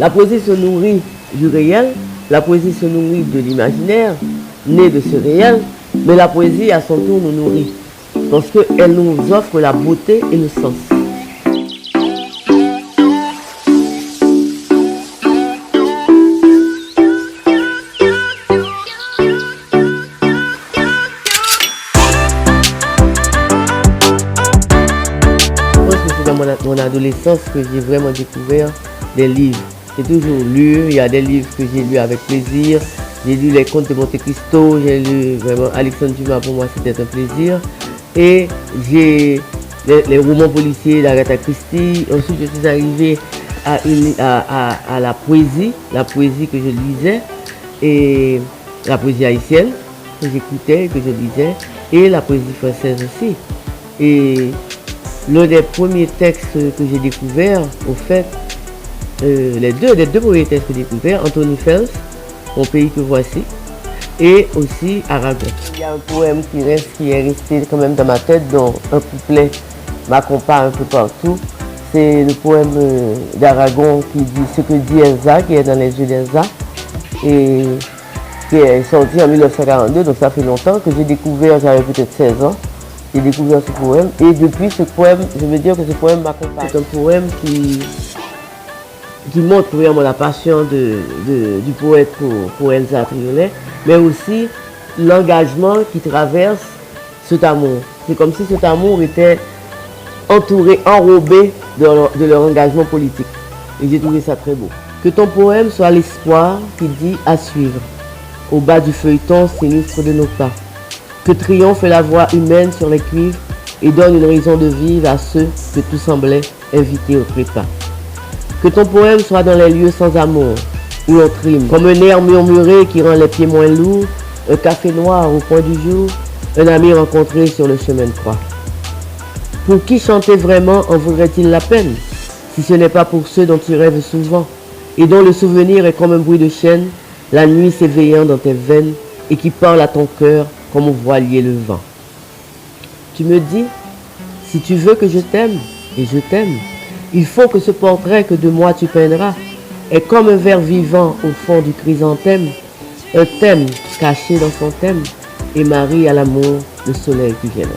La poésie se nourrit du réel, la poésie se nourrit de l'imaginaire, né de ce réel, mais la poésie à son tour nous nourrit, parce qu'elle nous offre la beauté et le sens. Dans mon adolescence que j'ai vraiment découvert des livres. J'ai toujours lu, il y a des livres que j'ai lus avec plaisir. J'ai lu les Contes de Monte Cristo, j'ai lu vraiment Alexandre Dumas, pour moi c'était un plaisir. Et j'ai les romans policiers d'Agatha Christie. Ensuite je suis arrivée à la poésie que je lisais, et la poésie haïtienne que j'écoutais, que je lisais, et la poésie française aussi. Et l'un des premiers textes que j'ai découvert, au fait, les deux premiers textes que j'ai découverts, Anthony Fels, Mon pays que voici, et aussi Aragon. Il y a un poème qui est resté quand même dans ma tête, dont un couplet m'accompagne un peu partout. C'est le poème d'Aragon qui dit ce que dit Elsa, qui est dans les yeux d'Elsa, et qui est sorti en 1942, donc ça fait longtemps que j'ai découvert, j'avais peut-être 16 ans. J'ai découvert ce poème, et depuis ce poème, je veux dire que ce poème m'accompagne. C'est un poème qui montre vraiment la passion du poète pour Elsa Triolet, mais aussi l'engagement qui traverse cet amour. C'est comme si cet amour était entouré, enrobé de leur engagement politique. Et j'ai trouvé ça très beau. Que ton poème soit l'espoir qui dit à suivre, au bas du feuilleton sinistre de nos pas. Que triomphe la voix humaine sur les cuivres et donne une raison de vivre à ceux que tout semblait inviter au trépas. Que ton poème soit dans les lieux sans amour, où l'on trime, comme un air murmuré qui rend les pieds moins lourds, un café noir au point du jour, un ami rencontré sur le chemin de croix. Pour qui chanter vraiment en vaudrait-il la peine, si ce n'est pas pour ceux dont tu rêves souvent, et dont le souvenir est comme un bruit de chaîne, la nuit s'éveillant dans tes veines, et qui parle à ton cœur comme au voilier le vent. Tu me dis, si tu veux que je t'aime, et je t'aime, il faut que ce portrait que de moi tu peindras est comme un ver vivant au fond du chrysanthème, un thème caché dans son thème, et Marie à l'amour, le soleil qui viendra.